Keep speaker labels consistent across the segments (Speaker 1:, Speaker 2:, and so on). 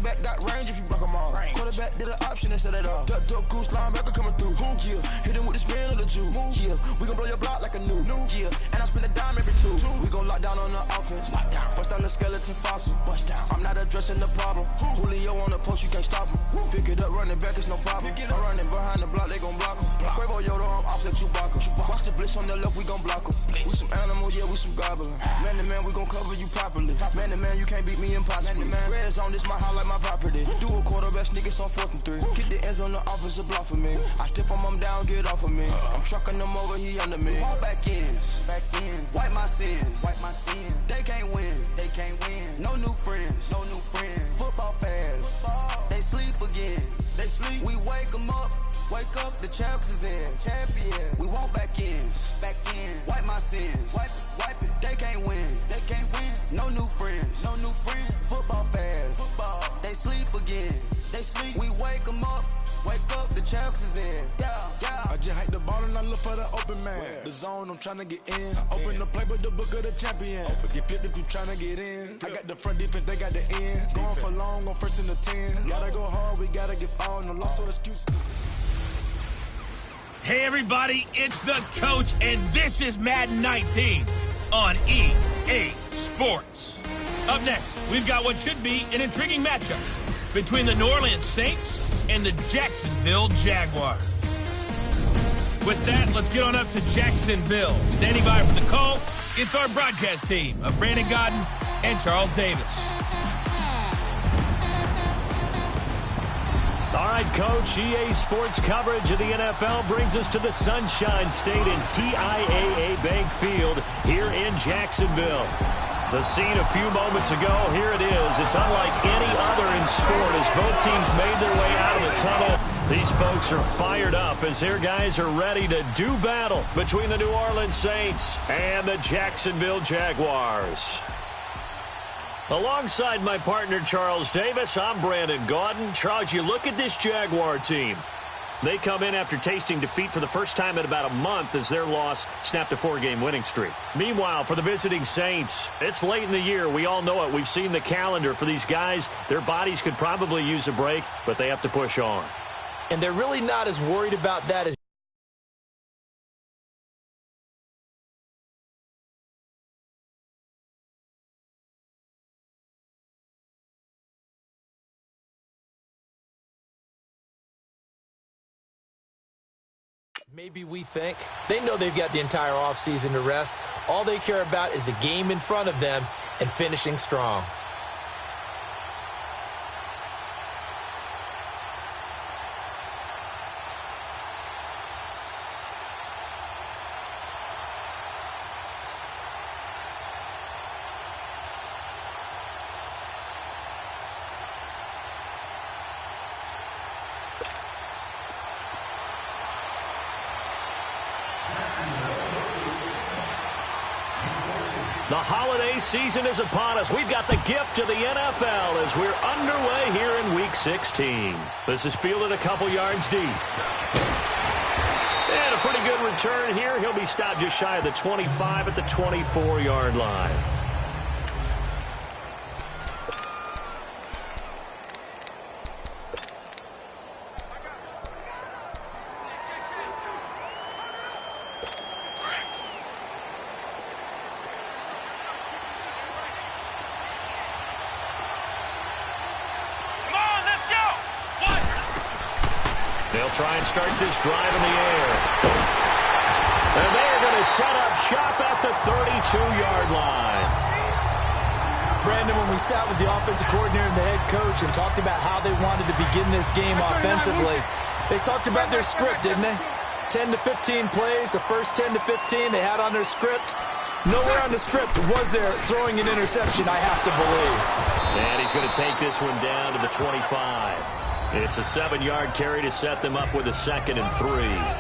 Speaker 1: Quarterback got range if you block them all. Quarterback did an option instead of all. Duck goose linebacker coming through. Yeah, hit him with the spin of the Jew. Yeah, we gon' blow your block like a new. Yeah, and I spend a dime every two. We gon' lock down on the offense. Bust down the skeleton fossil. I'm not addressing the problem. Julio on the post, you can't stop him. Pick it up, running back, it's no problem. I'm running behind the block, they gon' block him. Quavo Yoda, I'm offset Chewbacca. Watch the blitz on the left, we gon' block him. We some animal, yeah, we some goblin. Man to man, we gon' cover you properly. Man to man, you can't beat me impossibly. Red zone, this my house like my property. Do a quarterback niggas on 4th and 3. Get the ends on the offensive block for me. I stiff him down, get off of me. I'm trucking them over, he under me. Back ends, wipe my sins. They can't win, No new friends, Football fans, they sleep again. We wake them up. Wake up, the champs is in. Champion. We want back ends. Wipe my sins. Wipe it. They can't win. No new friends. Football fans. They sleep again. We wake them up. Wake up, the champs is in. Yeah.
Speaker 2: I just hike the ball and I look for the open man. The zone, I'm trying to get in. Open the playbook, the book of the champion. Get flipped if you trying to get in. I got the front defense, they got the end. Going for long, on 1st and the 10. Gotta go hard, we gotta get all. No loss or excuse.
Speaker 3: Hey everybody, it's the coach, and this is Madden 19 on EA Sports. Up next, we've got what should be an intriguing matchup between the New Orleans Saints and the Jacksonville Jaguars. With that, let's get on up to Jacksonville. Standing by for the call, it's our broadcast team of Brandon Godden and Charles Davis.
Speaker 4: All right, Coach, EA Sports coverage of the NFL brings us to the Sunshine State in TIAA Bank Field here in Jacksonville. The scene a few moments ago, here it is. It's unlike any other in sport as both teams made their way out of the tunnel. These folks are fired up as their guys are ready to do battle between the New Orleans Saints and the Jacksonville Jaguars. Alongside my partner, Charles Davis, I'm Brandon Gaudin. Charles, you look at this Jaguar team. They come in after tasting defeat for the first time in about a month as their loss snapped a 4-game winning streak. Meanwhile, for the visiting Saints, it's late in the year. We all know it. We've seen the calendar for these guys. Their bodies could probably use a break, but they have to push on.
Speaker 5: And they're really not as worried about that as maybe we think. They know they've got the entire offseason to rest. All they care about is the game in front of them and finishing strong.
Speaker 4: The holiday season is upon us. We've got the gift of the NFL as we're underway here in Week 16. This is fielded a couple yards deep. And a pretty good return here. He'll be stopped just shy of the 25 at the 24-yard line. They'll try and start this drive in the air. And they're going to set up shop at the 32-yard line.
Speaker 5: Brandon, when we sat with the offensive coordinator and the head coach and talked about how they wanted to begin this game offensively, they talked about their script, didn't they? 10 to 15 plays, the first 10 to 15 they had on their script. Nowhere on the script was there throwing an interception, I have to believe.
Speaker 4: And he's going to take this one down to the 25. It's a 7-yard carry to set them up with a 2nd and 3.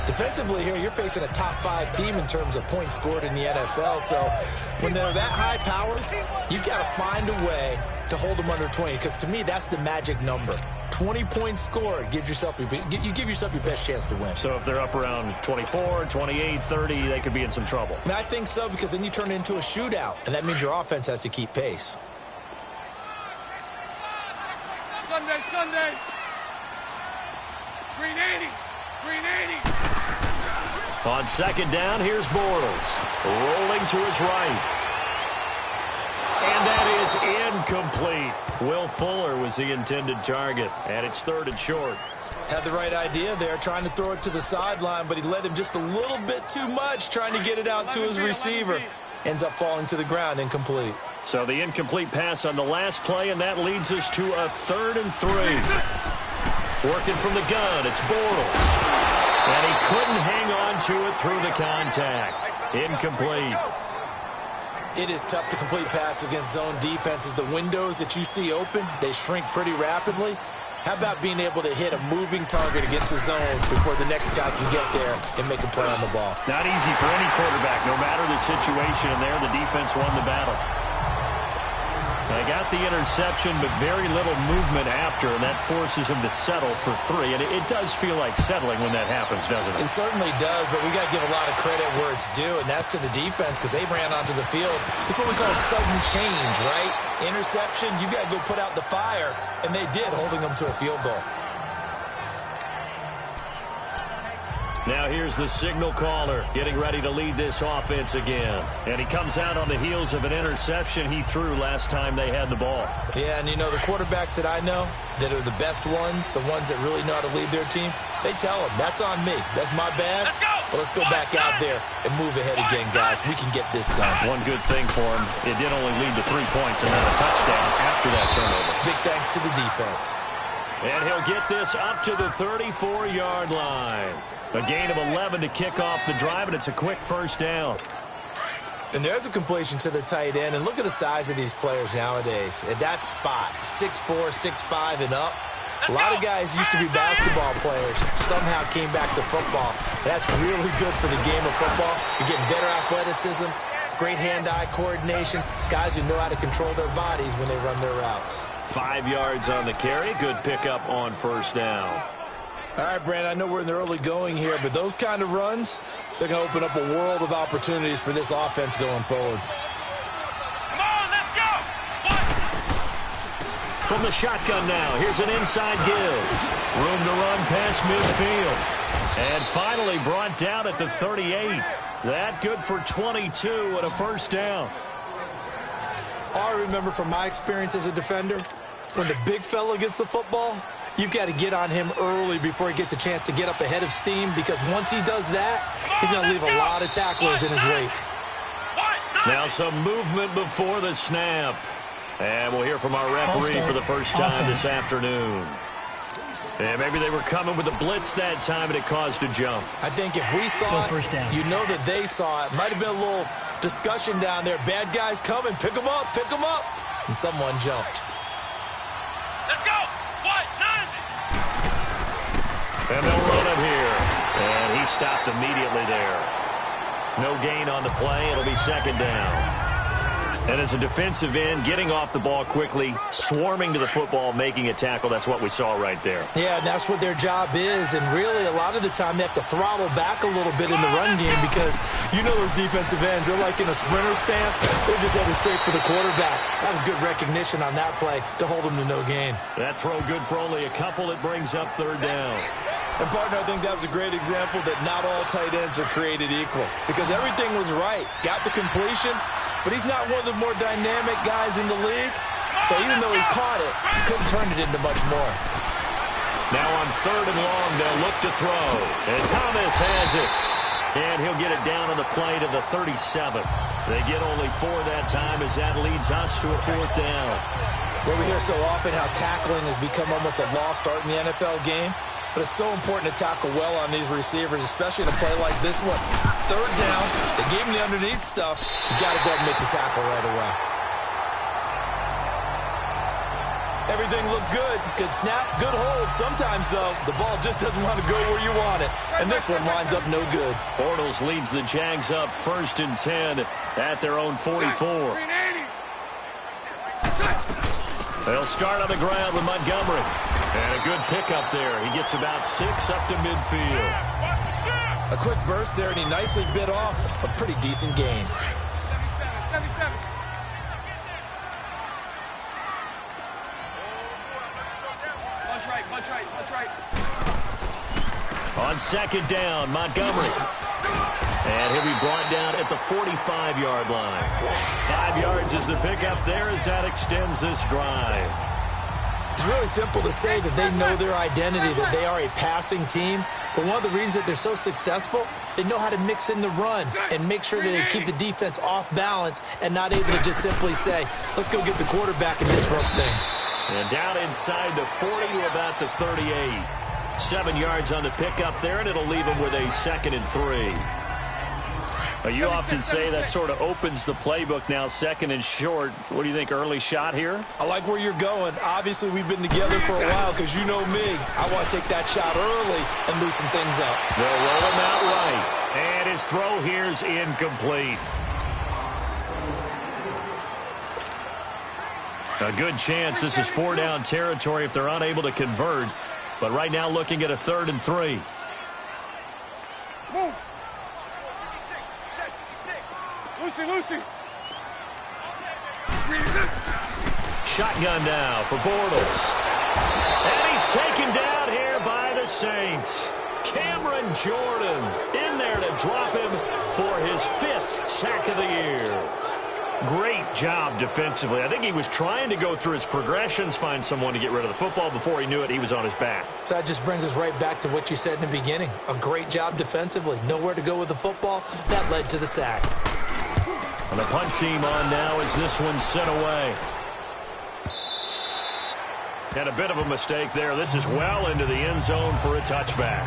Speaker 5: Defensively here, you're facing a top-5 team in terms of points scored in the NFL. So when they're that high-powered, you've got to find a way to hold them under 20. Because to me, that's the magic number. 20 points scored gives yourself you give yourself your best chance to win.
Speaker 4: So if they're up around 24, 28, 30, they could be in some trouble.
Speaker 5: And I think so, because then you turn it into a shootout, and that means your offense has to keep pace.
Speaker 6: Sunday. Green 80.
Speaker 4: On second down, here's Bortles. Rolling to his right. And that is incomplete. Will Fuller was the intended target, and it's 3rd and short.
Speaker 5: Had the right idea there, trying to throw it to the sideline, but he led him just a little bit too much, trying to get it out to his receiver. Ends up falling to the ground, incomplete.
Speaker 4: So the incomplete pass on the last play, and that leads us to a 3rd and 3. Working from the gun, it's Bortles. And he couldn't hang on to it through the contact. Incomplete.
Speaker 5: It is tough to complete passes against zone defenses. The windows that you see open, they shrink pretty rapidly. How about being able to hit a moving target against a zone before the next guy can get there and make a play on the ball?
Speaker 4: Not easy for any quarterback, no matter the situation, and there the defense won the battle. They got the interception, but very little movement after, and that forces him to settle for 3. And it does feel like settling when that happens, doesn't it?
Speaker 5: It certainly does, but we got to give a lot of credit where it's due, and that's to the defense because they ran onto the field. It's what we call sudden change, right? Interception, you got to go put out the fire, and they did, holding them to a field goal.
Speaker 4: Now here's the signal caller getting ready to lead this offense again. And he comes out on the heels of an interception he threw last time they had the ball.
Speaker 5: Yeah, and you know, the quarterbacks that I know that are the best ones, the ones that really know how to lead their team, they tell them, that's on me. That's my bad. But let's go back out there and move ahead again, guys. We can get this done.
Speaker 4: One good thing for him, it did only lead to 3 points and not a touchdown after that turnover.
Speaker 5: Big thanks to the defense.
Speaker 4: And he'll get this up to the 34-yard line. A gain of 11 to kick off the drive, and it's a quick first down.
Speaker 5: And there's a completion to the tight end. And look at the size of these players nowadays. At that spot, 6'4", 6'5", and up. A lot of guys used to be basketball players, somehow came back to football. That's really good for the game of football. You're getting better athleticism, great hand-eye coordination, guys who know how to control their bodies when they run their routes.
Speaker 4: 5 yards on the carry. Good pickup on first down.
Speaker 5: All right, Brandon, I know we're in the early going here, but those kind of runs, they're going to open up a world of opportunities for this offense going forward.
Speaker 6: Come on, let's go!
Speaker 4: From the shotgun now, here's an inside give. Room to run past midfield. And finally brought down at the 38. That good for 22 and a first down.
Speaker 5: All I remember from my experience as a defender, when the big fella gets the football, you've got to get on him early before he gets a chance to get up ahead of steam, because once he does that, he's going to leave a lot of tacklers in his wake.
Speaker 4: Now some movement before the snap. And we'll hear from our referee for the first time this afternoon. And maybe they were coming with a blitz that time, and it caused a jump.
Speaker 5: I think if we saw it, first down. You know that they saw it. Might have been a little discussion down there. Bad guys coming. Pick them up. Pick them up. And someone jumped.
Speaker 6: Let's go! What? 90!
Speaker 4: And they'll run it here. And he stopped immediately there. No gain on the play. It'll be second down. And as a defensive end, getting off the ball quickly, swarming to the football, making a tackle, that's what we saw right there.
Speaker 5: Yeah, and that's what their job is. And really, a lot of the time, they have to throttle back a little bit in the run game, because you know those defensive ends, they're like in a sprinter stance. They're just headed straight for the quarterback. That was good recognition on that play to hold them to no gain.
Speaker 4: That throw good for only a couple. It brings up third down.
Speaker 5: And, partner, I think that was a great example that not all tight ends are created equal, because everything was right. Got the completion, but he's not one of the more dynamic guys in the league. So even though he caught it, he couldn't turn it into much more.
Speaker 4: Now on third and long, they'll look to throw. And Thomas has it. And he'll get it down on the play to the 37. They get only 4 that time, as that leads us to a fourth down.
Speaker 5: Well, we hear so often how tackling has become almost a lost art in the NFL game. But it's so important to tackle well on these receivers, especially in a play like this one. Third down, they gave him the underneath stuff. You got to go and make the tackle right away. Everything looked good. Good snap, good hold. Sometimes, though, the ball just doesn't want to go where you want it. And this one winds up no good.
Speaker 4: Bortles leads the Jags up 1st and 10 at their own 44. They'll start on the ground with Montgomery. And a good pickup there. He gets about 6 up to midfield.
Speaker 5: A quick burst there, and he nicely bit off a pretty decent gain.
Speaker 6: 77. Punch right.
Speaker 4: On second down, Montgomery. And he'll be brought down at the 45-yard line. 5 yards is the pickup there as that extends this drive.
Speaker 5: It's really simple to say that they know their identity, that they are a passing team. But one of the reasons that they're so successful, they know how to mix in the run and make sure that they keep the defense off balance and not able to just simply say, let's go get the quarterback and disrupt things.
Speaker 4: And down inside the 40 to about the 38. 7 yards on the pickup there, and it'll leave them with a 2nd and 3. You often say that sort of opens the playbook now, 2nd and short. What do you think, early shot here?
Speaker 5: I like where you're going. Obviously, we've been together for a while because you know me. I want to take that shot early and loosen things up.
Speaker 4: They'll roll him out right. And his throw here's incomplete. A good chance this is 4-down territory if they're unable to convert. But right now looking at a 3rd and 3.
Speaker 6: Move. Lucy.
Speaker 4: Shotgun now for Bortles. And he's taken down here by the Saints. Cameron Jordan in there to drop him for his 5th sack of the year. Great job defensively. I think he was trying to go through his progressions, find someone to get rid of the football. Before he knew it, he was on his back.
Speaker 5: So that just brings us right back to what you said in the beginning. A great job defensively. Nowhere to go with the football. That led to the sack.
Speaker 4: And the punt team on now as this one's sent away. And a bit of a mistake there. This is well into the end zone for a touchback.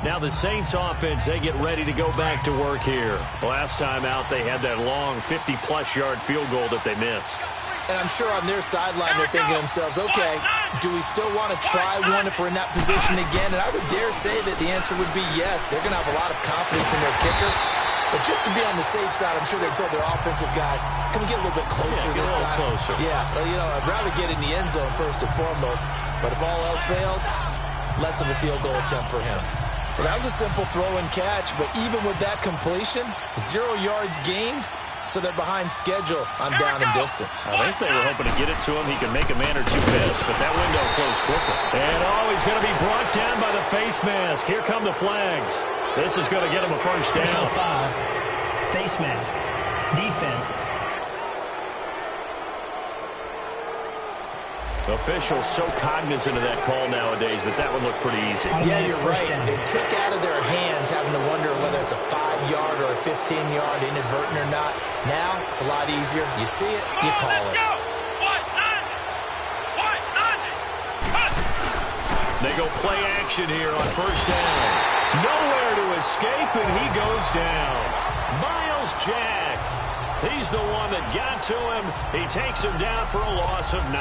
Speaker 4: Now the Saints offense, they get ready to go back to work here. Last time out, they had that long 50-plus yard field goal that they missed.
Speaker 5: And I'm sure on their sideline they're thinking to themselves, okay, do we still want to try one if we're in that position again? And I would dare say that the answer would be yes. They're going to have a lot of confidence in their kicker. But just to be on the safe side, I'm sure they told their offensive guys, can we get a little bit closer this time?
Speaker 4: Closer.
Speaker 5: Yeah, well, you know, I'd rather get in the end zone first and foremost. But if all else fails, less of a field goal attempt for him. Well, that was a simple throw and catch, but even with that completion, 0 yards gained, so they're behind schedule on down and distance.
Speaker 4: I think they were hoping to get it to him. He could make a man or two miss, but that window closed quickly. And he's going to be brought down by the face mask. Here come the flags. This is going to get him a first down.
Speaker 7: Personal foul, face mask, defense.
Speaker 4: Officials so cognizant of that call nowadays, but that one looked pretty easy.
Speaker 5: Yeah, you're right. They took out of their hands having to wonder whether it's a 5-yard or a 15-yard inadvertent or not. Now, it's a lot easier. You see it, you call it.
Speaker 4: They go play action here on first down. Nowhere to escape, and he goes down. Miles Jack. He's the one that got to him. He takes him down for a loss of 9.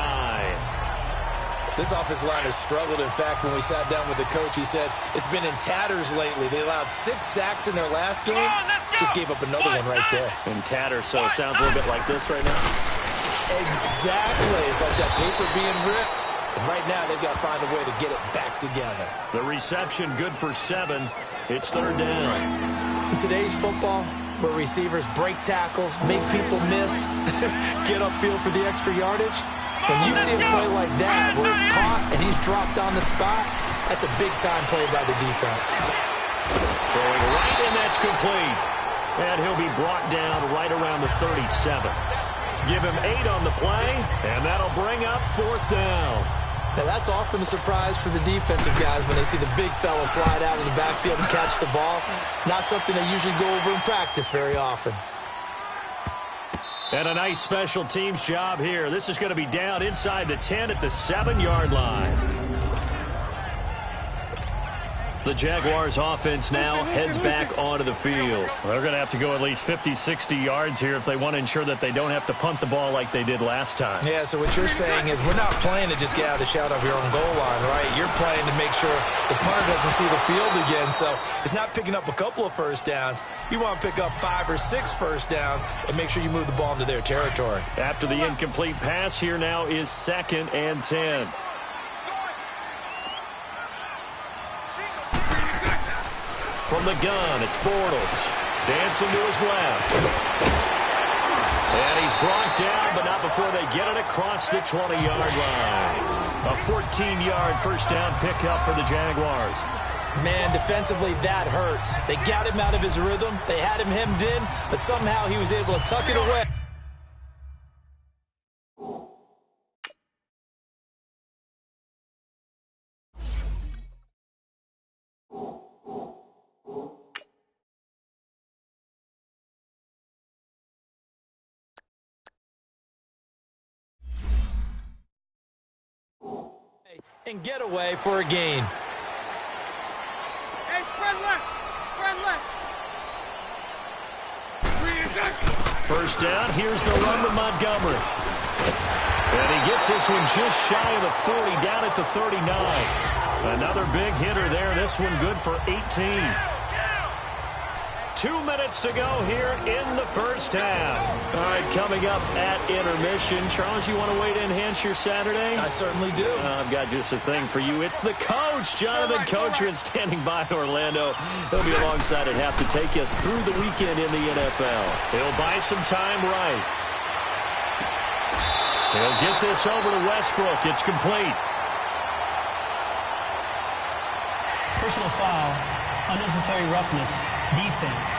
Speaker 5: This offensive line has struggled. In fact, when we sat down with the coach, he said it's been in tatters lately. They allowed 6 sacks in their last game. Just gave up another one right there.
Speaker 4: In tatters, so it sounds a little bit like this right now.
Speaker 5: Exactly. It's like that paper being ripped. And right now, they've got to find a way to get it back together.
Speaker 4: The reception good for 7. It's third down.
Speaker 5: In today's football, where receivers break tackles, make people miss, get upfield for the extra yardage, when you see a play like that where it's caught and he's dropped on the spot, that's a big-time play by the defense.
Speaker 4: Throwing right, and that's complete. And he'll be brought down right around the 37. Give him 8 on the play, and that'll bring up 4th down.
Speaker 5: Now, that's often a surprise for the defensive guys when they see the big fella slide out of the backfield and catch the ball. Not something they usually go over in practice very often.
Speaker 4: And a nice special teams job here. This is going to be down inside the 10 at the 7-yard line. The Jaguars offense now heads back onto the field. They're going to have to go at least 50, 60 yards here if they want to ensure that they don't have to punt the ball like they did last time.
Speaker 5: Yeah, so what you're saying is we're not playing to just get out of the shadow of your own goal line, right? You're playing to make sure the punter doesn't see the field again. So it's not picking up a couple of first downs. You want to pick up 5 or 6 first downs and make sure you move the ball into their territory.
Speaker 4: After the incomplete pass, here now is 2nd and 10. From the gun, it's Bortles. Dancing to his left. And he's brought down, but not before they get it across the 20-yard line. A 14-yard first down pickup for the Jaguars.
Speaker 5: Man, defensively, that hurts. They got him out of his rhythm. They had him hemmed in, but somehow he was able to tuck it away. And get away for a gain.
Speaker 6: Hey, spread left. Spread left.
Speaker 4: First down, here's the run to Montgomery. And he gets this one just shy of the 40, down at the 39. Another big hitter there. This one good for 18. 2 minutes to go here in the first half. All right, coming up at intermission. Charles, you want to wait to enhance your Saturday?
Speaker 5: I certainly do.
Speaker 4: I've got just a thing for you. It's the coach, Jonathan Coachman, standing by in Orlando. He'll be alongside at half to take us through the weekend in the NFL. He'll buy some time right. He'll get this over to Westbrook. It's complete.
Speaker 7: Personal foul, unnecessary roughness, defense.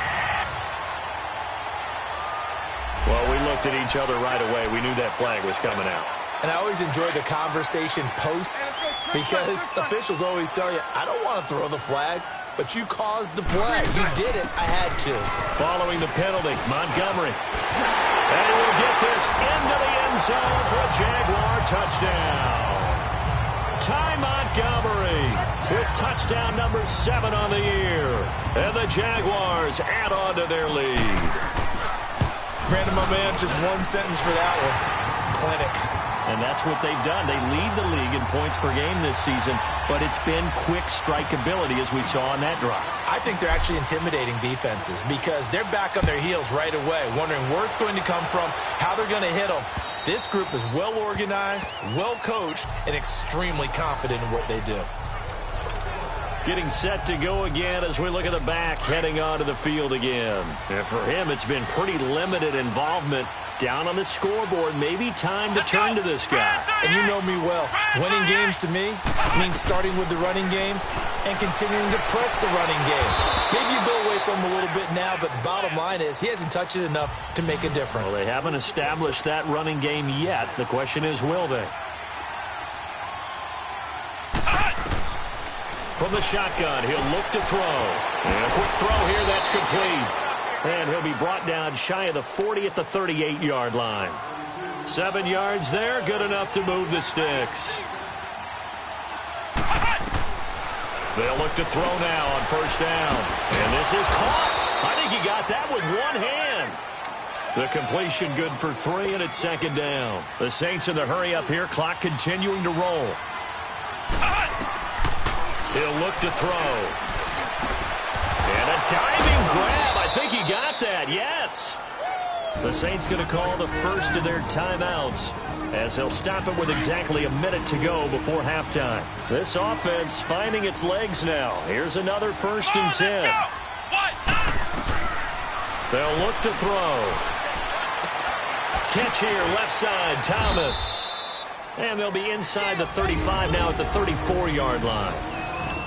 Speaker 4: Well, we looked at each other right away. We knew that flag was coming out.
Speaker 5: And I always enjoy the conversation post because officials always tell you, I don't want to throw the flag, but you caused the play. You did it. I had to.
Speaker 4: Following the penalty, Montgomery. And he will get this into the end zone for a Jaguar touchdown. Ty Montgomery with touchdown number 7 on the year. And the Jaguars add on to their lead.
Speaker 5: Brandon, my man, just one sentence for that one. Clinic.
Speaker 4: And that's what they've done. They lead the league in points per game this season, but it's been quick strike ability as we saw on that drive.
Speaker 5: I think they're actually intimidating defenses because they're back on their heels right away, wondering where it's going to come from, how they're going to hit them. This group is well organized, well coached, and extremely confident in what they do.
Speaker 4: Getting set to go again as we look at the back, heading onto the field again. And for him, it's been pretty limited involvement. Down on the scoreboard, maybe time to turn to this guy.
Speaker 5: And you know me well. Winning games to me means starting with the running game and continuing to press the running game. Maybe you go away from him a little bit now, but bottom line is he hasn't touched it enough to make a difference.
Speaker 4: Well, they haven't established that running game yet. The question is, will they? From the shotgun, he'll look to throw. And a quick throw here, that's complete. And he'll be brought down shy of the 40 at the 38-yard line. 7 yards there, good enough to move the sticks. They'll look to throw now on first down. And this is caught. I think he got that with one hand. The completion good for 3, and it's second down. The Saints in the hurry up here, clock continuing to roll. He'll look to throw. And a diving grab. I think he got that, yes. The Saints going to call the first of their timeouts as they'll stop it with exactly a minute to go before halftime. This offense finding its legs now. Here's another 1st and 10. They'll look to throw. Catch here, left side, Thomas. And they'll be inside the 35 now at the 34-yard line.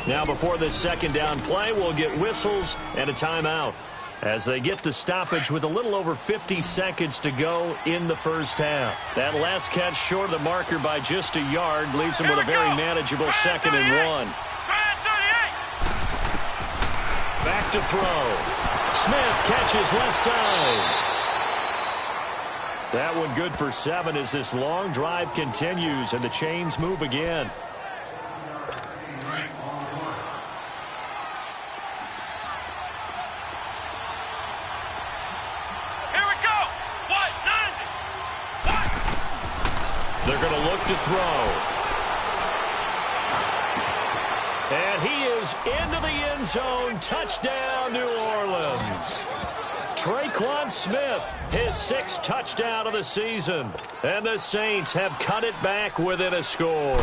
Speaker 4: Now before this second down play, we'll get whistles and a timeout as they get the stoppage with a little over 50 seconds to go in the first half. That last catch short of the marker by just a yard leaves them with a very manageable 2nd and 1. Back to throw. Smith catches left side. That one good for 7 as this long drive continues and the chains move again. They're going to look to throw. And he is into the end zone. Touchdown, New Orleans. Traquan Smith, his 6th touchdown of the season. And the Saints have cut it back within a score.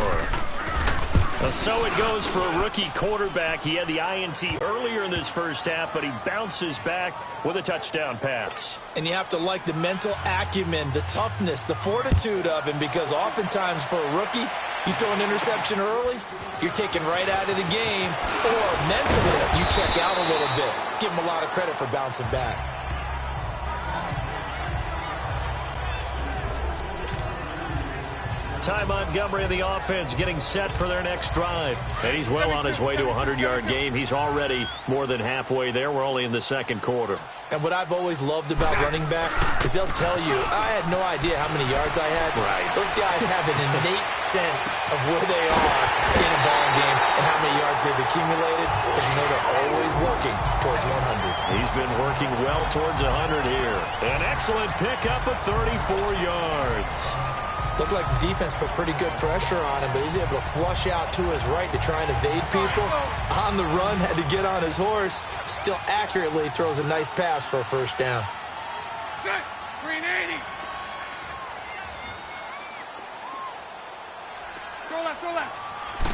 Speaker 4: So it goes for a rookie quarterback. He had the INT earlier in this first half, but he bounces back with a touchdown pass.
Speaker 5: And you have to like the mental acumen, the toughness, the fortitude of him, because oftentimes for a rookie, You throw an interception early, you're taken right out of the game, or mentally, you check out a little bit. Give them a lot of credit for bouncing back.
Speaker 4: Ty Montgomery and the offense getting set for their next drive. And he's well on his way to a 100-yard game. He's already more than halfway there. We're only in the second quarter.
Speaker 5: And what I've always loved about running backs is they'll tell you, I had no idea how many yards I had.
Speaker 4: Right.
Speaker 5: Those guys have an innate sense of where they are in a ball game and how many yards they've accumulated, because you know they're always working towards 100.
Speaker 4: He's been working well towards 100 here. An excellent pickup of 34 yards.
Speaker 5: Looked like the defense put pretty good pressure on him, but he's able to flush out to his right to try and evade people. On the run, had to get on his horse. Still accurately throws a nice pass for a first down.
Speaker 6: Set. 380. Throw left, throw left.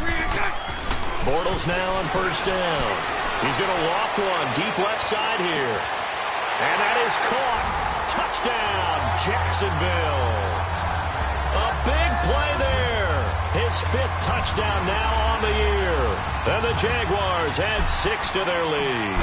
Speaker 6: 380.
Speaker 4: Bortles now on first down. He's going to loft one deep left side here. And that is caught. Touchdown, Jacksonville. A big play there. His 5th touchdown now on the year. And the Jaguars add 6 to their lead.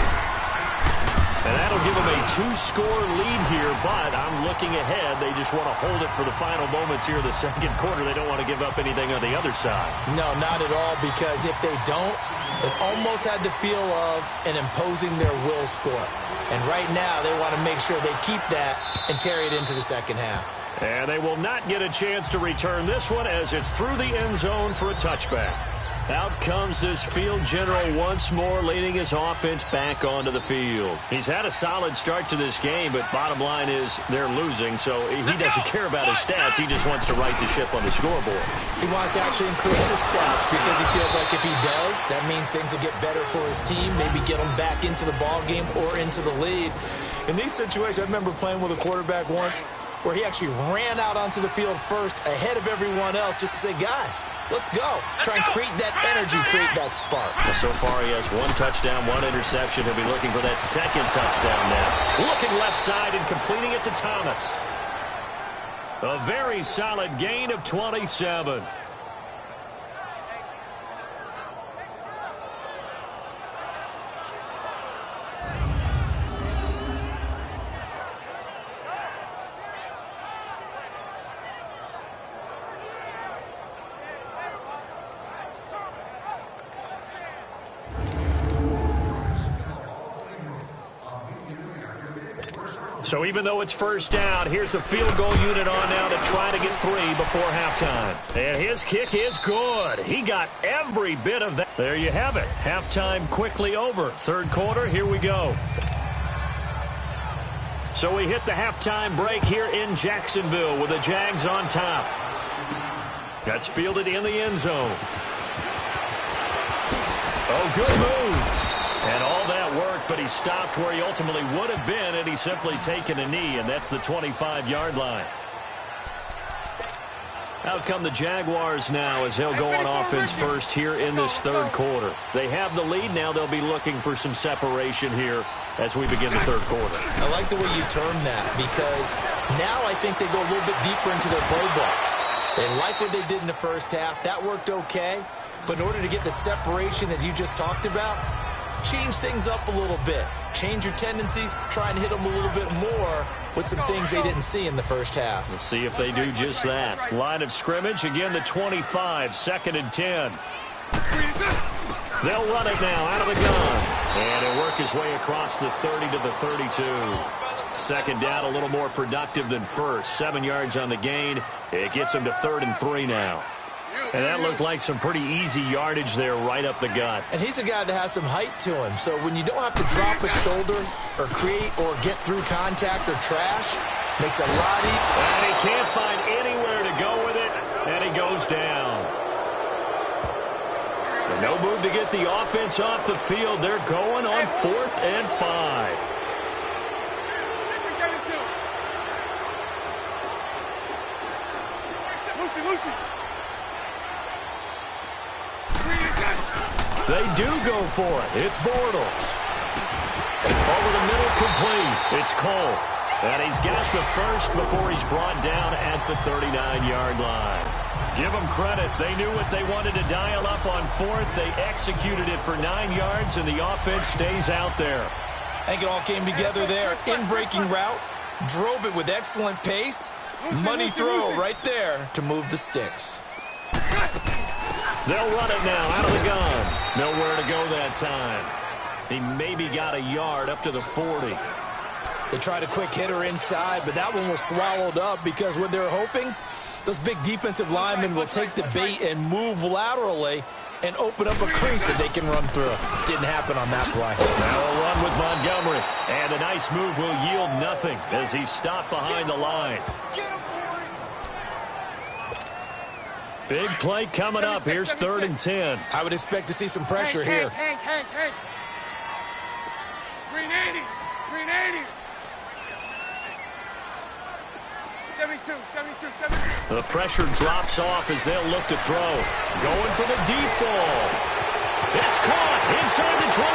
Speaker 4: And that'll give them a 2-score lead here, but I'm looking ahead. They just want to hold it for the final moments here of the second quarter. They don't want to give up anything on the other side.
Speaker 5: No, not at all, because if they don't, it almost had the feel of an imposing their will score. And right now, they want to make sure they keep that and carry it into the second half.
Speaker 4: And they will not get a chance to return this one as it's through the end zone for a touchback. Out comes this field general once more, leading his offense back onto the field. He's had a solid start to this game, but bottom line is they're losing, so he doesn't care about his stats. He just wants to right the ship on the scoreboard.
Speaker 5: He wants to actually increase his stats because he feels like if he does, that means things will get better for his team, maybe get him back into the ball game or into the lead. In these situations, I remember playing with a quarterback once where he actually ran out onto the field first ahead of everyone else just to say, guys, let's go. Try and create that energy, create that spark.
Speaker 4: Well, so far he has 1 touchdown, 1 interception. He'll be looking for that 2nd touchdown now. Looking left side and completing it to Thomas. A very solid gain of 27. So even though it's first down, here's the field goal unit on now to try to get 3 before halftime. And his kick is good. He got every bit of that. There you have it. Halftime quickly over. Third quarter, here we go. So we hit the halftime break here in Jacksonville with the Jags on top. That's fielded in the end zone. Oh, good move. And all that worked, but he stopped where he ultimately would have been, and he's simply taken a knee, and that's the 25-yard line. Out come the Jaguars now as they'll go on offense first here in this third quarter. They have the lead. Now they'll be looking for some separation here as we begin the third quarter.
Speaker 5: I like the way you term that, because now I think they go a little bit deeper into their playbook. They like what they did in the first half. That worked okay. But in order to get the separation that you just talked about, change things up a little bit. Change your tendencies. Try and hit them a little bit more with some things they didn't see in the first half.
Speaker 4: We'll see if they do just that. Line of scrimmage, again the 25, 2nd and 10. They'll run it now out of the gun. And he'll work his way across the 30 to the 32. Second down, a little more productive than first. 7 yards on the gain. It gets him to 3rd and 3 now. And that looked like some pretty easy yardage there right up the gut.
Speaker 5: And he's a guy that has some height to him. So when you don't have to drop a shoulder or create or get through contact or trash, makes it a lot easier.
Speaker 4: And he can't find anywhere to go with it, and he goes down. And no move to get the offense off the field. They're going on 4th and 5.
Speaker 6: Lucy.
Speaker 4: They do go for it. It's Bortles. Over the middle, complete. It's Cole. And he's got the first before he's brought down at the 39-yard line. Give them credit. They knew what they wanted to dial up on fourth. They executed it for 9 yards, and the offense stays out there.
Speaker 5: I think it all came together there. In-breaking route, drove it with excellent pace. Money throw right there to move the sticks.
Speaker 4: They'll run it now out of the gun. Nowhere to go that time. He maybe got a yard up to the 40.
Speaker 5: They tried a quick hitter inside, but that one was swallowed up because what they're hoping, those big defensive linemen will take the bait and move laterally and open up a crease that they can run through. Didn't happen on that play.
Speaker 4: Now a run with Montgomery. And a nice move will yield nothing as he's stopped behind the line. Big play coming up. Here's 3rd and 10.
Speaker 5: I would expect to see some pressure here.
Speaker 6: Hank. 380. 72.
Speaker 4: The pressure drops off as they'll look to throw. Going for the deep ball. It's caught inside the 25.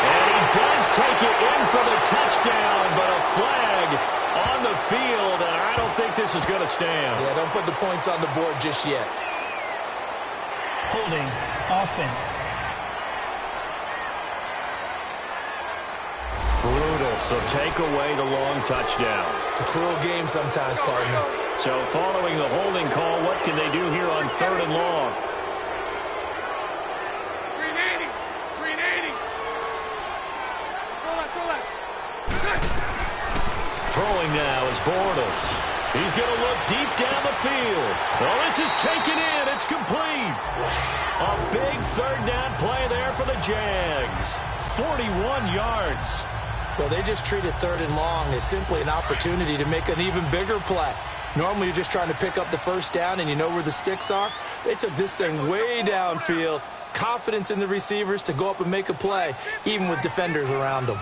Speaker 4: And he does take it in for the touchdown, but a flag on the field, and I don't think this is going to stand.
Speaker 5: Yeah, don't put the points on the board just yet.
Speaker 7: Holding offense.
Speaker 4: Brutal, so take away the long touchdown.
Speaker 5: It's a cruel game sometimes, partner.
Speaker 4: So following the holding call, what can they do here on 3rd and long?
Speaker 6: 380.
Speaker 4: Throwing now is Bortles. He's going to look deep down the field. Well, this is taken in. It's complete. A big 3rd down play there for the Jags. 41 yards.
Speaker 5: Well, they just treated 3rd and long as simply an opportunity to make an even bigger play. Normally, you're just trying to pick up the 1st down and you know where the sticks are. They took this thing way downfield. Confidence in the receivers to go up and make a play, even with defenders around them.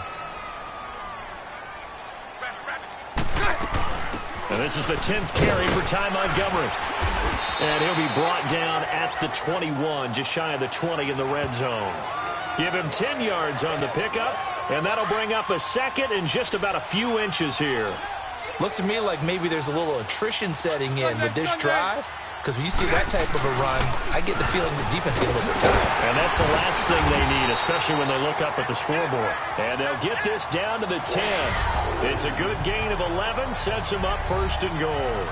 Speaker 4: And this is the 10th carry for Ty Montgomery. And he'll be brought down at the 21, just shy of the 20 in the red zone. Give him 10 yards on the pickup, and that'll bring up a 2nd and just about a few inches here.
Speaker 5: Looks to me like maybe there's a little attrition setting in with this drive, because when you see that type of a run, I get the feeling the defense get a little bit tired.
Speaker 4: And that's the last thing they need, especially when they look up at the scoreboard. And they'll get this down to the 10. It's a good gain of 11, sets them up 1st and goal.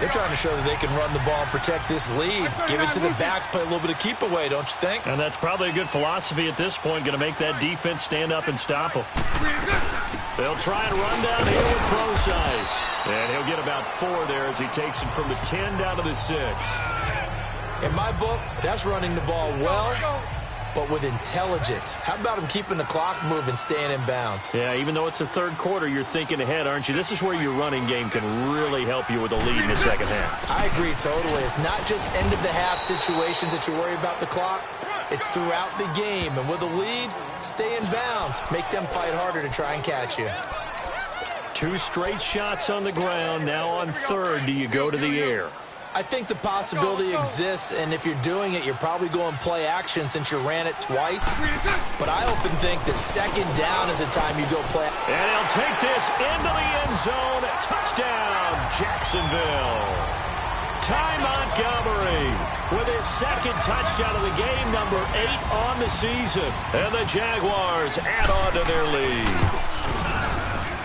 Speaker 5: They're trying to show that they can run the ball and protect this lead. Give it to the backs, play a little bit of keep away, don't you think?
Speaker 4: And that's probably a good philosophy at this point, going to make that defense stand up and stop them. They'll try and run down here with Procise. And he'll get about 4 there as he takes it from the 10 down to the 6.
Speaker 5: In my book, that's running the ball well, but with intelligence. How about him keeping the clock moving, staying in bounds?
Speaker 4: Yeah, even though it's the 3rd quarter, you're thinking ahead, aren't you? This is where your running game can really help you with a lead in the 2nd half.
Speaker 5: I agree totally. It's not just end-of-the-half situations that you worry about the clock. It's throughout the game. And with a lead, stay in bounds. Make them fight harder to try and catch you.
Speaker 4: 2 straight shots on the ground. Now on 3rd, do you go to the air?
Speaker 5: I think the possibility exists, and if you're doing it, you're probably going play action since you ran it twice. But I often think that 2nd down is the time you go play.
Speaker 4: And he'll take this into the end zone. Touchdown, Jacksonville. Ty Montgomery with his 2nd touchdown of the game, number 8 on the season. And the Jaguars add on to their lead.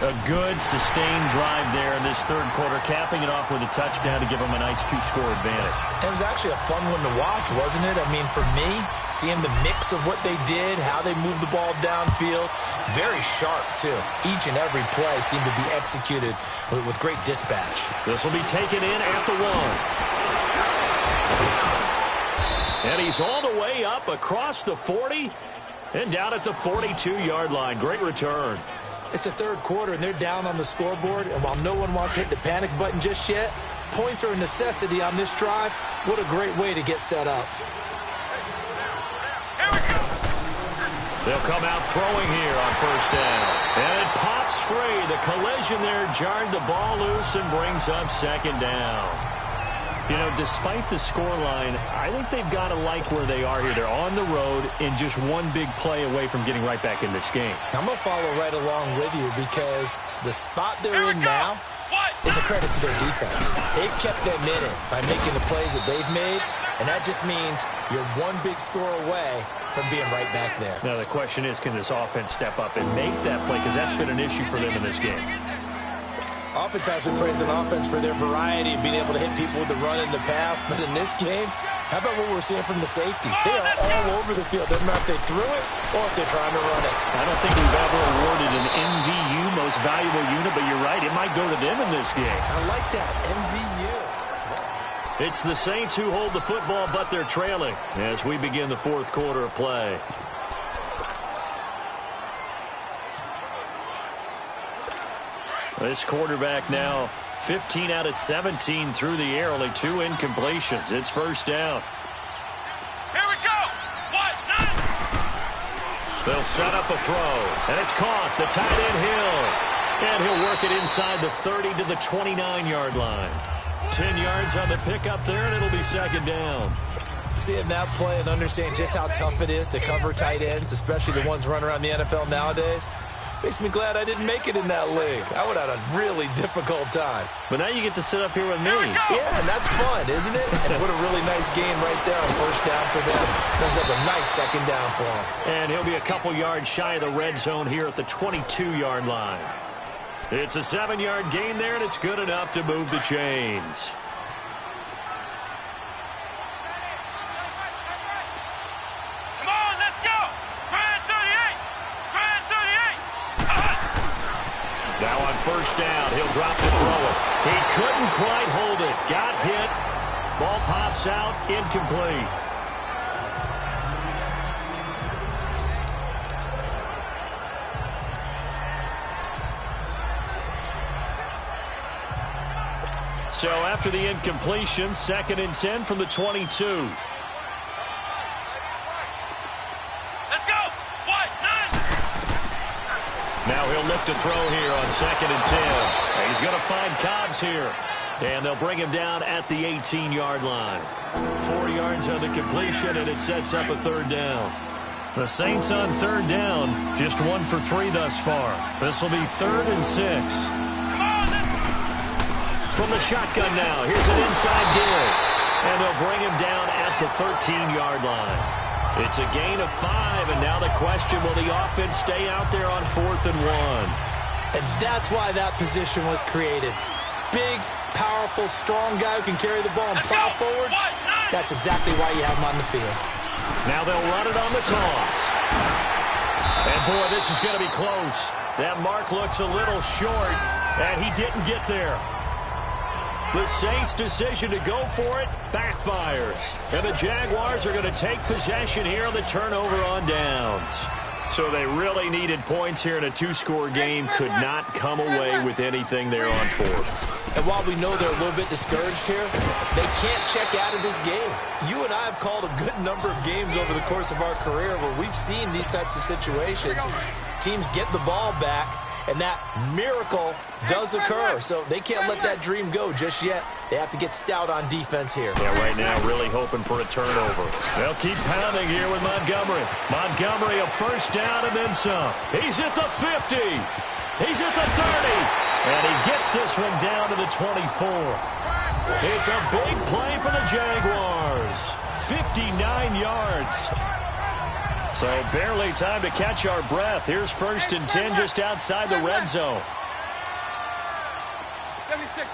Speaker 4: A good, sustained drive there in this 3rd quarter, capping it off with a touchdown to give them a nice 2-score advantage.
Speaker 5: It was actually a fun one to watch, wasn't it? I mean, for me, seeing the mix of what they did, how they moved the ball downfield, very sharp, too. Each and every play seemed to be executed with great dispatch.
Speaker 4: This will be taken in at the 1. And he's all the way up across the 40 and down at the 42-yard line. Great return.
Speaker 5: It's the 3rd quarter, and they're down on the scoreboard. And while no one wants to hit the panic button just yet, points are a necessity on this drive. What a great way to get set up.
Speaker 4: They'll come out throwing here on 1st down. And it pops free. The collision there jarred the ball loose and brings up 2nd down. You know, despite the scoreline, I think they've got to like where they are here. They're on the road and just one big play away from getting right back in this game.
Speaker 5: I'm going to follow right along with you because the spot they're in now, is a credit to their defense. They've kept them in it by making the plays that they've made, and that just means you're one big score away from being right back there.
Speaker 4: Now the question is, can this offense step up and make that play? Because that's been an issue for them in this game.
Speaker 5: Oftentimes we praise an offense for their variety of being able to hit people with the run and the pass, but in this game, how about what we're seeing from the safeties? They are all over the field. Doesn't matter if they threw it or if they're trying to run it.
Speaker 4: I don't think we've ever awarded an MVU, most valuable unit, but you're right, it might go to them in this game.
Speaker 5: I like that, MVU.
Speaker 4: It's the Saints who hold the football, but they're trailing as we begin the fourth quarter of play. This quarterback now 15 out of 17 through the air, only 2 incompletions. It's first down.
Speaker 6: Here we go. What?
Speaker 4: They'll set up a throw, and it's caught. The tight end Hill, and he'll work it inside the 30 to the 29-yard line. 10 yards on the pickup there, and it'll be second down.
Speaker 5: Seeing that play and understanding just how tough it is to cover tight ends, especially the ones running around the NFL nowadays, makes me glad I didn't make it in that league. I would have had a really difficult time.
Speaker 4: But now you get to sit up here with me.
Speaker 5: Yeah, and that's fun, isn't it? And what a really nice game right there on first down for them. Brings up a nice second down for him.
Speaker 4: And he'll be a couple yards shy of the red zone here at the 22-yard line. It's a 7-yard gain there, and it's good enough to move the chains. Now on first down, he'll drop the throw. He couldn't quite hold it. Got hit. Ball pops out. Incomplete. So after the incompletion, 2nd and 10 from the 22. Now he'll look to throw here on 2nd and 10. He's going to find Cobbs here. And they'll bring him down at the 18-yard line. 4 yards on the completion, and it sets up a third down. The Saints on third down, just 1 for 3 thus far. This will be 3rd and 6. From the shotgun now, here's an inside give. And they'll bring him down at the 13-yard line. It's a gain of 5, and now the question, will the offense stay out there on 4th and 1?
Speaker 5: And that's why that position was created. Big, powerful, strong guy who can carry the ball and plow forward. That's exactly why you have him on the field.
Speaker 4: Now they'll run it on the toss. And, boy, this is going to be close. That mark looks a little short, and he didn't get there. The Saints' decision to go for it backfires. And the Jaguars are going to take possession here on the turnover on downs. So they really needed points here in a 2-score game. Could not come away with anything there on 4th.
Speaker 5: And while we know they're a little bit discouraged here, they can't check out of this game. You and I have called a good number of games over the course of our career where we've seen these types of situations. Teams get the ball back, and that miracle does occur. So they can't let that dream go just yet. They have to get stout on defense here.
Speaker 4: Yeah, right now really hoping for a turnover. They'll keep pounding here with Montgomery. Montgomery a first down and then some. He's at the 50. He's at the 30. And he gets this one down to the 24. It's a big play for the Jaguars. 59 yards. So barely time to catch our breath. Here's 1st and 10 just outside the red zone.
Speaker 6: 76.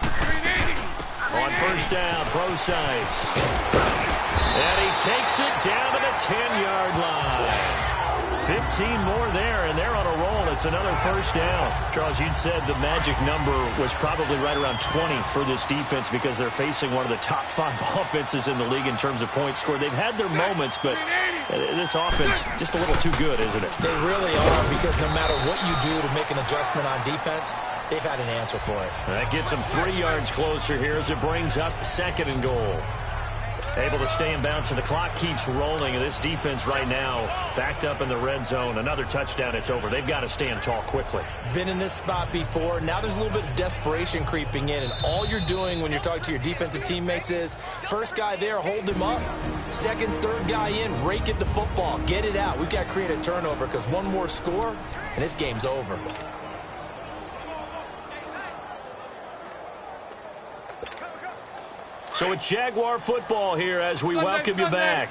Speaker 6: 380.
Speaker 4: On first down, Procise. And he takes it down to the 10-yard line. 15 more there, and they're on a roll. It's another first down. Charles, you'd said the magic number was probably right around 20 for this defense because they're facing one of the top 5 offenses in the league in terms of points scored. They've had their moments, but this offense just a little too good, isn't it?
Speaker 5: They really are, because no matter what you do to make an adjustment on defense, they've had an answer for it.
Speaker 4: That gets them 3 yards closer here as it brings up 2nd and goal. Able to stay in bounds, and the clock keeps rolling. And this defense right now backed up in the red zone. Another touchdown, it's over. They've got to stand tall quickly.
Speaker 5: Been in this spot before. Now there's a little bit of desperation creeping in, and all you're doing when you're talking to your defensive teammates is, first guy there, hold him up. Second, third guy in, rake at the football. Get it out. We've got to create a turnover because one more score, and this game's over.
Speaker 4: So it's Jaguar football here as we welcome you back.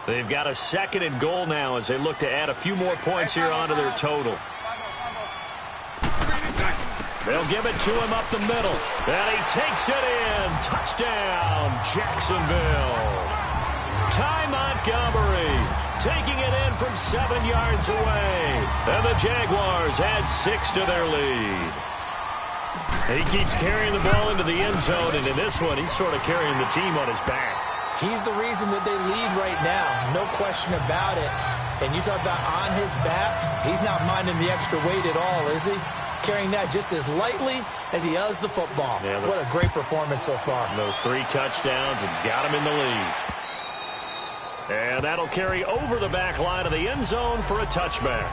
Speaker 4: They've got a 2nd and goal now as they look to add a few more points here onto their total. They'll give it to him up the middle. And he takes it in. Touchdown, Jacksonville. Ty Montgomery taking it in from 7 yards away. And the Jaguars add 6 to their lead. He keeps carrying the ball into the end zone, and in this one, he's sort of carrying the team on his back.
Speaker 5: He's the reason that they lead right now, no question about it. And you talk about on his back, he's not minding the extra weight at all, is he? Carrying that just as lightly as he does the football. Yeah, what a great performance so far.
Speaker 4: Those 3 touchdowns, it's got him in the lead. And that'll carry over the back line of the end zone for a touchback.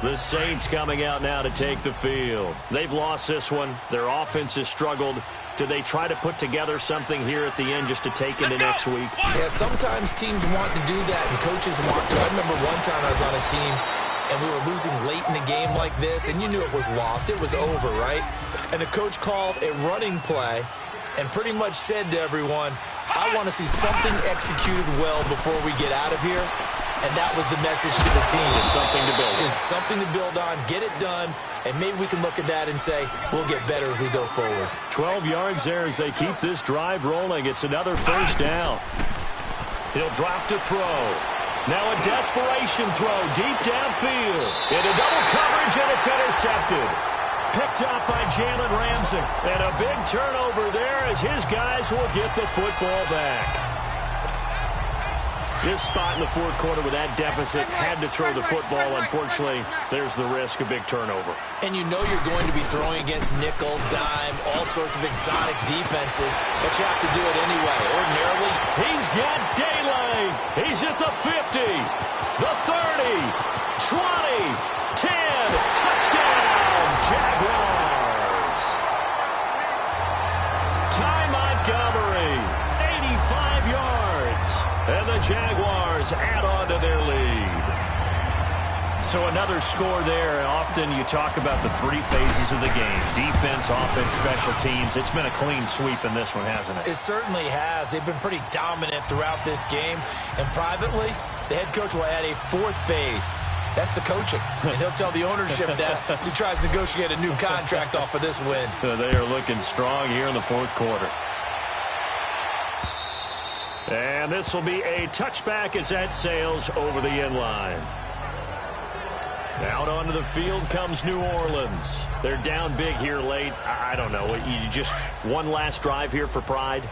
Speaker 4: The Saints coming out now to take the field. They've lost this one. Their offense has struggled. Do they try to put together something here at the end just to take into next week?
Speaker 5: Yeah, sometimes teams want to do that and coaches want to. I remember one time I was on a team and we were losing late in the game like this, and you knew it was lost. It was over, right? And the coach called a running play and pretty much said to everyone, I want to see something executed well before we get out of here. And that was the message to the team.
Speaker 4: Just something to build on.
Speaker 5: Just something to build on, get it done, and maybe we can look at that and say, we'll get better as we go forward.
Speaker 4: 12 yards there as they keep this drive rolling. It's another first down. He'll drop to throw. Now a desperation throw deep downfield. Into double coverage, and it's intercepted. Picked up by Jalen Ramsey. And a big turnover there as his guys will get the football back. This spot in the fourth quarter with that deficit, had to throw the football. Unfortunately, there's the risk of big turnover.
Speaker 5: And you know you're going to be throwing against nickel, dime, all sorts of exotic defenses, but you have to do it anyway. Ordinarily,
Speaker 4: he's got daylight. He's at the 50, the 30, 20, 10. Touchdown, Jaguars. Ty Montgomery, 85 yards. And the Jaguars add on to their lead. So another score there. Often you talk about the 3 phases of the game. Defense, offense, special teams. It's been a clean sweep in this one, hasn't it?
Speaker 5: It certainly has. They've been pretty dominant throughout this game. And privately, the head coach will add a 4th phase. That's the coaching. And he'll tell the ownership that as he tries to negotiate a new contract off of this win.
Speaker 4: They are looking strong here in the fourth quarter. And this will be a touchback as that sails over the end line. Out onto the field comes New Orleans. They're down big here late. I don't know. You just one last drive here for pride?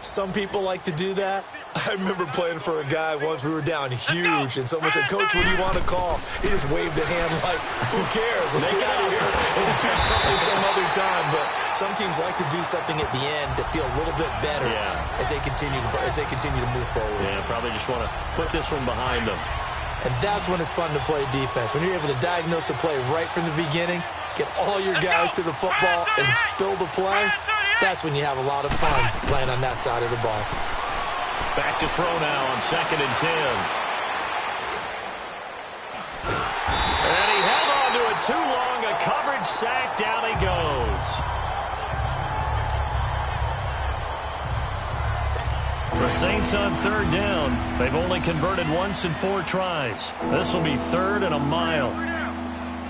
Speaker 5: Some people like to do that. I remember playing for a guy once. We were down huge, and someone said, Coach, what do you want to call? He just waved a hand like, who cares? Let's get out of here and do something some other time. But some teams like to do something at the end to feel a little bit better as they continue to move forward.
Speaker 4: Yeah, probably just want to put this one behind them.
Speaker 5: And that's when it's fun to play defense. When you're able to diagnose a play right from the beginning, get all your guys to the football and spill the play, that's when you have a lot of fun playing on that side of the ball.
Speaker 4: Back to throw now on 2nd and 10. And he held on to it too long. A coverage sack. Down he goes. The Saints on 3rd down. They've only converted once in 4 tries. This will be 3rd and a mile.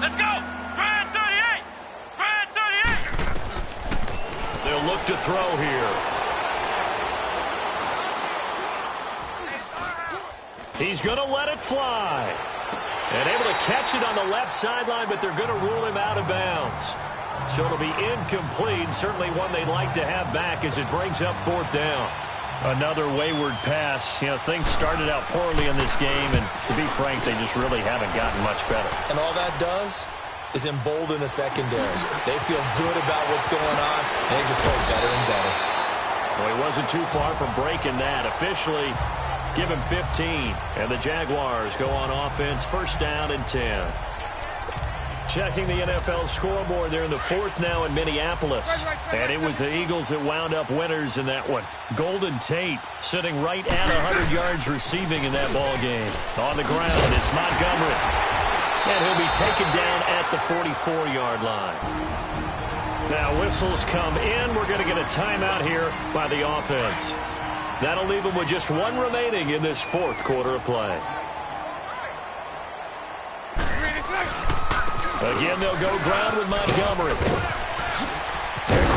Speaker 6: Let's go. Try 38. Try 38.
Speaker 4: They'll look to throw here. He's going to let it fly. And able to catch it on the left sideline, but they're going to rule him out of bounds. So it'll be incomplete. Certainly one they'd like to have back as it brings up 4th down. Another wayward pass. You know, things started out poorly in this game, and to be frank, they just really haven't gotten much better.
Speaker 5: And all that does is embolden the secondary. They feel good about what's going on, and they just play better and better.
Speaker 4: Well, he wasn't too far from breaking that. Officially, give him 15. And the Jaguars go on offense, 1st down and 10. Checking the NFL scoreboard, they're in the 4th now in Minneapolis. And it was the Eagles that wound up winners in that one. Golden Tate sitting right at 100 yards receiving in that ball game. On the ground, it's Montgomery. And he'll be taken down at the 44-yard line. Now whistles come in. We're going to get a timeout here by the offense. That'll leave them with just one remaining in this fourth quarter of play. Again, they'll go ground with Montgomery. A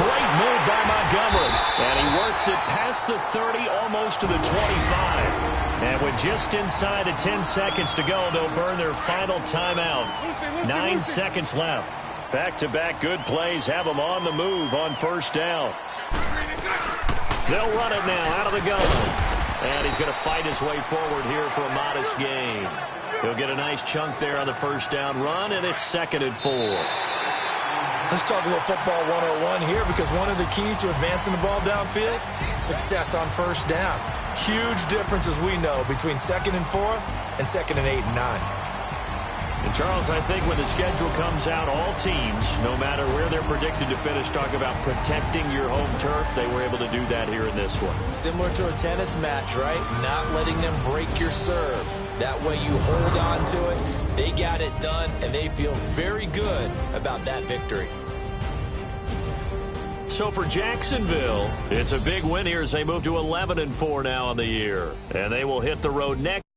Speaker 4: great move by Montgomery. And he works it past the 30, almost to the 25. And with just inside of 10 seconds to go, they'll burn their final timeout. 9 seconds left. Back-to-back good plays have them on the move on first down. They'll run it now out of the gun. And he's going to fight his way forward here for a modest gain. He'll get a nice chunk there on the first down run, and it's 2nd and 4.
Speaker 5: Let's talk a little football 101 here, because one of the keys to advancing the ball downfield, success on first down. Huge difference, as we know, between 2nd and 4 and 2nd and 8 and 9.
Speaker 4: And, Charles, I think when the schedule comes out, all teams, no matter where they're predicted to finish, talk about protecting your home turf. They were able to do that here in this one.
Speaker 5: Similar to a tennis match, right? Not letting them break your serve. That way you hold on to it. They got it done, and they feel very good about that victory.
Speaker 4: So for Jacksonville, it's a big win here as they move to 11-4 now on the year. And they will hit the road next.